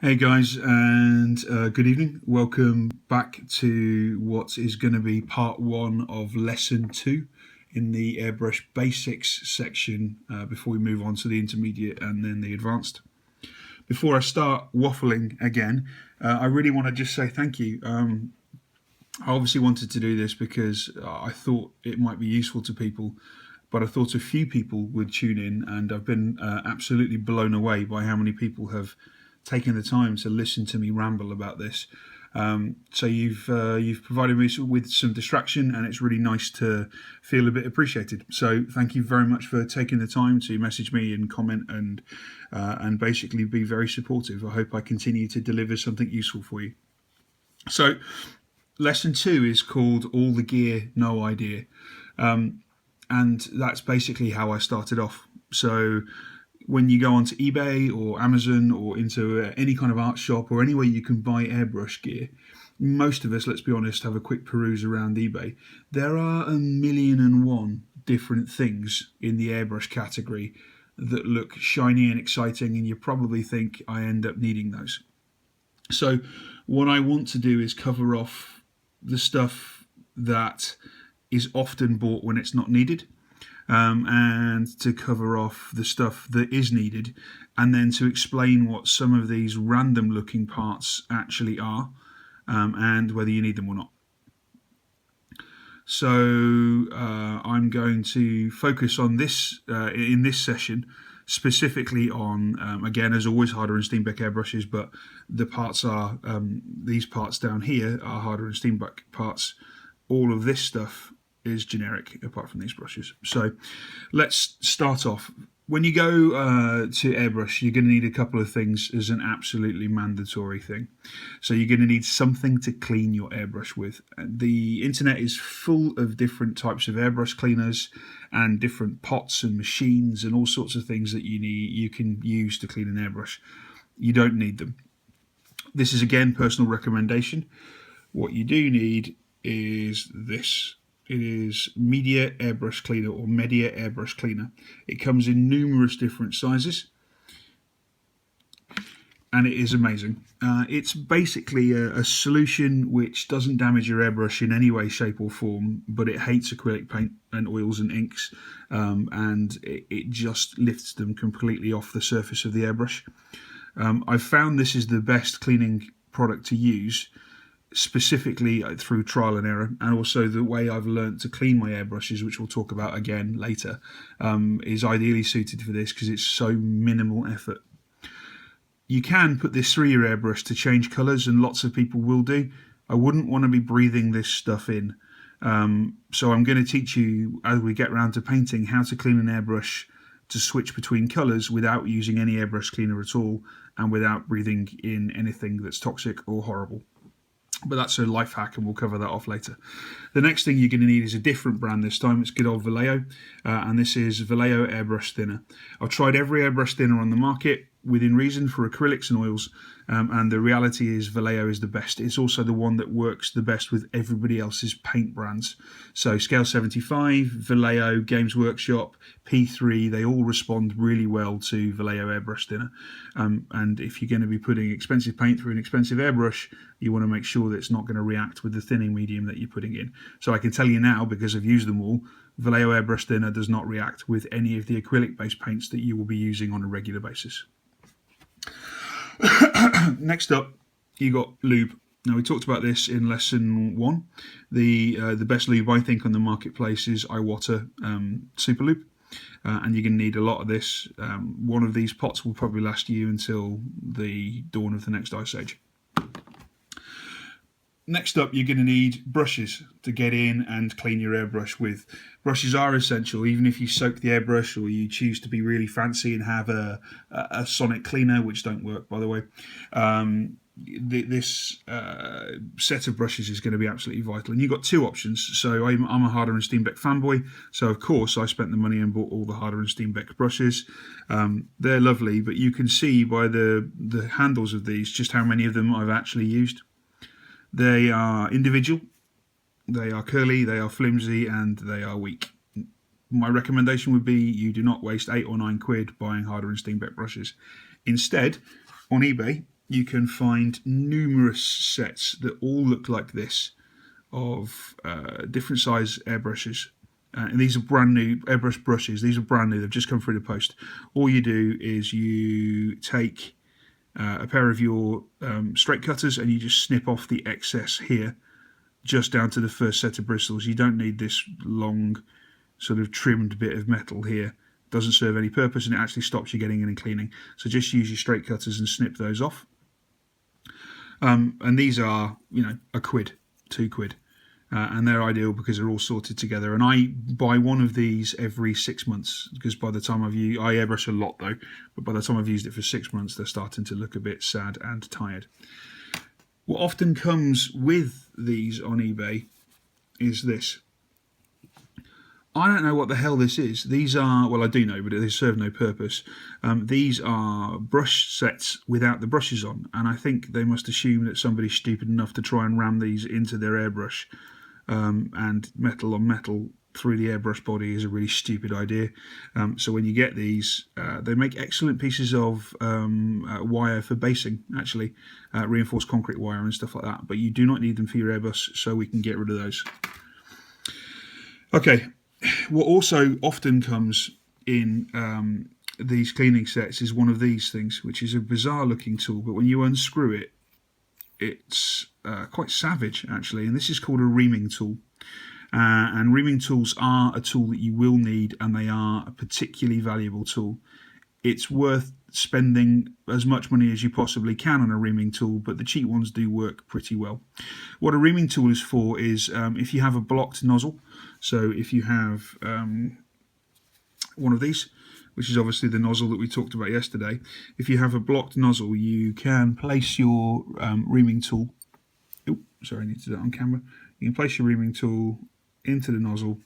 Hey guys, and good evening. Welcome back to what is going to be part one of lesson two in the Airbrush basics section before we move on to the intermediate and then the advanced. Before I start waffling again, I really want to just say thank you. I obviously wanted to do this because I thought it might be useful to people, but I thought a few people would tune in, and I've been absolutely blown away by how many people have taken the time to listen to me ramble about this. So you've provided me with some distraction, and it's really nice to feel a bit appreciated. So thank you very much for taking the time to message me and comment and basically be very supportive. I hope I continue to deliver something useful for you. So lesson two is called All the Gear, No Idea. And that's basically how I started off. So when you go onto eBay or Amazon or into any kind of art shop or anywhere you can buy airbrush gear, most of us, let's be honest, have a quick peruse around eBay. There are a million and one different things in the airbrush category that look shiny and exciting, and you probably think I end up needing those. So what I want to do is cover off the stuff that is often bought when it's not needed, and to cover off the stuff that is needed, and then to explain what some of these random looking parts actually are, and whether you need them or not. So I'm going to focus on this in this session specifically on, again, as always, Harder and Steenbeck airbrushes, but the parts are, these parts down here are Harder and Steenbeck parts. All of this stuff is generic apart from these brushes. So let's start off. When you go to airbrush, you're going to need a couple of things as an absolutely mandatory thing. So you're going to need something to clean your airbrush with. The internet is full of different types of airbrush cleaners and different pots and machines and all sorts of things that you can use to clean an airbrush. You don't need them. This is, again, personal recommendation. What you do need is this. It is Media Airbrush Cleaner, or Media Airbrush Cleaner. It comes in numerous different sizes, and it is amazing. It's basically a solution which doesn't damage your airbrush in any way, shape, or form, but it hates acrylic paint and oils and inks, and it just lifts them completely off the surface of the airbrush. I've found this is the best cleaning product to use, specifically through trial and error, and also the way I've learned to clean my airbrushes, which we'll talk about again later, is ideally suited for this because it's so minimal effort. You can put this through your airbrush to change colours, and lots of people will do. I wouldn't want to be breathing this stuff in. So I'm going to teach you, as we get round to painting, how to clean an airbrush to switch between colours without using any airbrush cleaner at all and without breathing in anything that's toxic or horrible. But that's a life hack, and we'll cover that off later. The next thing you're going to need is a different brand this time. It's good old Vallejo, and this is Vallejo Airbrush Thinner. I've tried every airbrush thinner on the market within reason for acrylics and oils, and the reality is Vallejo is the best. It's also the one that works the best with everybody else's paint brands. So Scale 75, Vallejo, Games Workshop, P3, they all respond really well to Vallejo Airbrush Thinner. And if you're going to be putting expensive paint through an expensive airbrush, you want to make sure that it's not going to react with the thinning medium that you're putting in. So I can tell you now, because I've used them all, Vallejo Airbrush Thinner does not react with any of the acrylic-based paints that you will be using on a regular basis. Next up, you got lube. Now, we talked about this in lesson one. The best lube, I think, on the marketplace is Iwata Super Lube. And you're going to need a lot of this. One of these pots will probably last you until the dawn of the next ice age. Next up, you're going to need brushes to get in and clean your airbrush with. Brushes are essential, even if you soak the airbrush or you choose to be really fancy and have a sonic cleaner, which don't work, by the way. This set of brushes is going to be absolutely vital. And you've got two options. So I'm a Harder and Steenbeck fanboy, so of course I spent the money and bought all the Harder and Steenbeck brushes. They're lovely, but you can see by the handles of these just how many of them I've actually used. They are individual, they are curly, they are flimsy, and they are weak. My recommendation would be you do not waste £8 or £9 buying Harder and Steenbeck brushes. Instead, on eBay, you can find numerous sets that all look like this of different size airbrushes. And these are brand new airbrush brushes. These are brand new. They've just come through the post. All you do is you take a pair of your straight cutters and you just snip off the excess here, just down to the first set of bristles. You don't need this long sort of trimmed bit of metal here. It doesn't serve any purpose, and it actually stops you getting in and cleaning. So just use your straight cutters and snip those off. And these are, you know, £1, £2. And they're ideal because they're all sorted together. And I buy one of these every 6 months, because by the time I airbrush a lot though, but by the time I've used it for 6 months, they're starting to look a bit sad and tired. What often comes with these on eBay is this. I don't know what the hell this is. These are, well, I do know, but they serve no purpose. These are brush sets without the brushes on, and I think they must assume that somebody's stupid enough to try and ram these into their airbrush. And metal on metal through the airbrush body is a really stupid idea. So when you get these, they make excellent pieces of wire for basing, actually, reinforced concrete wire and stuff like that. But you do not need them for your airbrush, so we can get rid of those. Okay, what also often comes in these cleaning sets is one of these things, which is a bizarre looking tool, but when you unscrew it, it's quite savage actually, and this is called a reaming tool. And reaming tools are a tool that you will need, and they are a particularly valuable tool. It's worth spending as much money as you possibly can on a reaming tool, but the cheap ones do work pretty well. What a reaming tool is for is if you have a blocked nozzle, so if you have one of these, which is obviously the nozzle that we talked about yesterday. If you have a blocked nozzle, you can place your reaming tool. Oh, sorry, I need to do that on camera. You can place your reaming tool into the nozzle,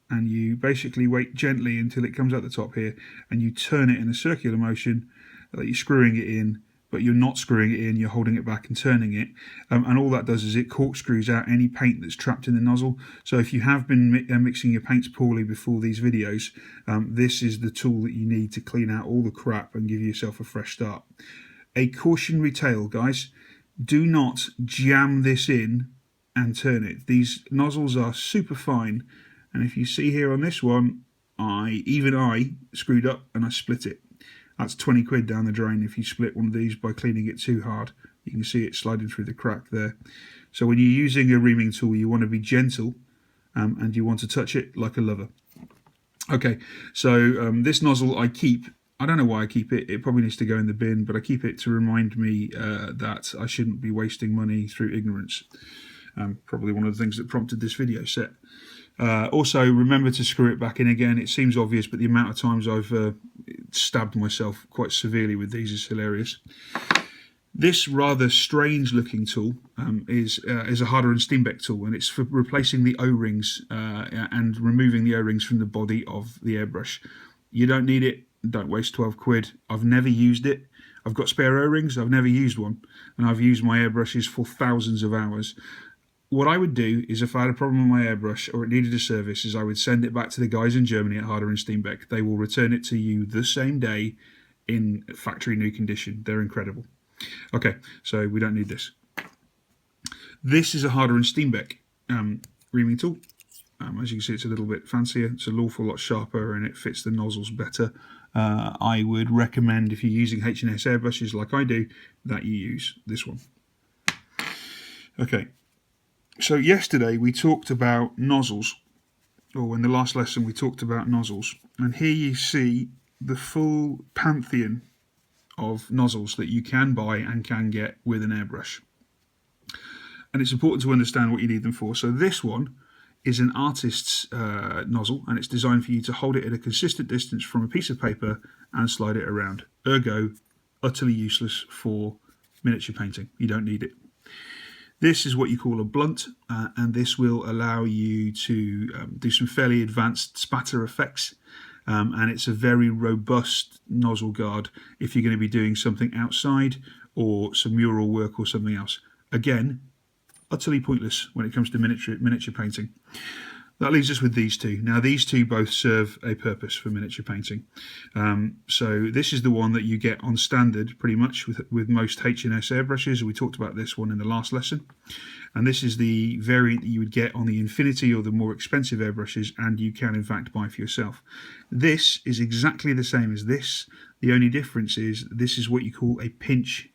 and you basically wait gently until it comes out the top here, and you turn it in a circular motion, that you're screwing it in, but you're not screwing it in, you're holding it back and turning it. And all that does is it corkscrews out any paint that's trapped in the nozzle. So if you have been mixing your paints poorly before these videos, this is the tool that you need to clean out all the crap and give yourself a fresh start. A cautionary tale, guys, do not jam this in and turn it. These nozzles are super fine, and if you see here on this one, even I screwed up and I split it. That's £20 down the drain if you split one of these by cleaning it too hard. You can see it sliding through the crack there. So when you're using a reaming tool, you want to be gentle, and you want to touch it like a lover. Okay, so this nozzle I keep. I don't know why I keep it. It probably needs to go in the bin, but I keep it to remind me that I shouldn't be wasting money through ignorance. Probably one of the things that prompted this video set. Also, remember to screw it back in again. It seems obvious, but the amount of times I've stabbed myself quite severely with these is hilarious. This rather strange looking tool is a Harder and Steenbeck tool, and it's for replacing the O-rings and removing the O-rings from the body of the airbrush. You don't need it. Don't waste £12. I've never used it. I've got spare O-rings. I've never used one, and I've used my airbrushes for thousands of hours. What I would do is, if I had a problem with my airbrush or it needed a service, is I would send it back to the guys in Germany at Harder and Steenbeck. They will return it to you the same day in factory new condition. They're incredible. Okay, so we don't need this. This is a Harder and Steenbeck reaming tool. As you can see, it's a little bit fancier. It's an awful lot sharper, and it fits the nozzles better. I would recommend, if you're using H&S airbrushes like I do, that you use this one. Okay. So yesterday we talked about nozzles, or in the last lesson we talked about nozzles, and here you see the full pantheon of nozzles that you can buy and can get with an airbrush. And it's important to understand what you need them for. So this one is an artist's nozzle, and it's designed for you to hold it at a consistent distance from a piece of paper and slide it around. Ergo, utterly useless for miniature painting. You don't need it. This is what you call a blunt, and this will allow you to do some fairly advanced spatter effects, and it's a very robust nozzle guard if you're going to be doing something outside or some mural work or something else. Again, utterly pointless when it comes to miniature painting. That leaves us with these two. Now, these two both serve a purpose for miniature painting. So this is the one that you get on standard pretty much with most H&S airbrushes. We talked about this one in the last lesson. And this is the variant that you would get on the Infinity or the more expensive airbrushes, and you can in fact buy for yourself. This is exactly the same as this. The only difference is this is what you call a pinch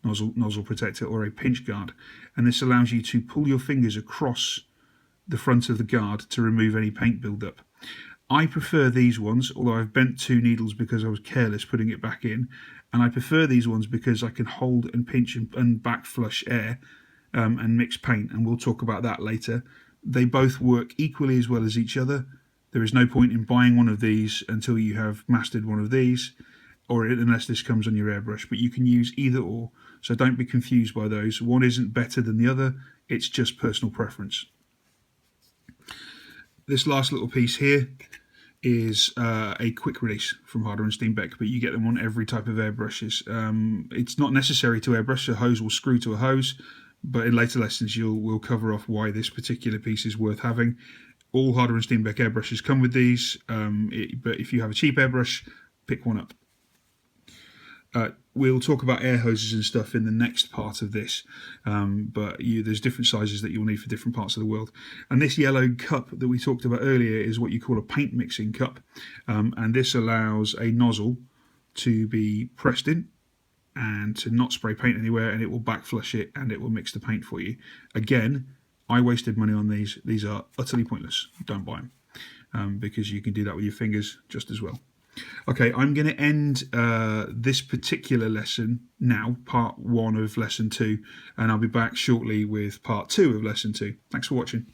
nozzle protector, or a pinch guard. And this allows you to pull your fingers across the front of the guard to remove any paint buildup. I prefer these ones, although I've bent 2 needles because I was careless putting it back in, and I prefer these ones because I can hold and pinch and back flush air and mix paint, and we'll talk about that later. They both work equally as well as each other. There is no point in buying one of these until you have mastered one of these, or unless this comes on your airbrush, but you can use either or, so don't be confused by those. One isn't better than the other, it's just personal preference. This last little piece here is a quick release from Harder and Steenbeck, but you get them on every type of airbrushes. It's not necessary to airbrush. A hose will screw to a hose, but in later lessons we'll cover off why this particular piece is worth having. All Harder and Steenbeck airbrushes come with these, but if you have a cheap airbrush, pick one up. We'll talk about air hoses and stuff in the next part of this, but there's different sizes that you'll need for different parts of the world. And this yellow cup that we talked about earlier is what you call a paint mixing cup, and this allows a nozzle to be pressed in and to not spray paint anywhere, and it will back flush it and it will mix the paint for you. Again, I wasted money on these. These are utterly pointless. Don't buy them because you can do that with your fingers just as well. Okay, I'm going to end this particular lesson now, part 1 of lesson 2, and I'll be back shortly with part 2 of lesson 2. Thanks for watching.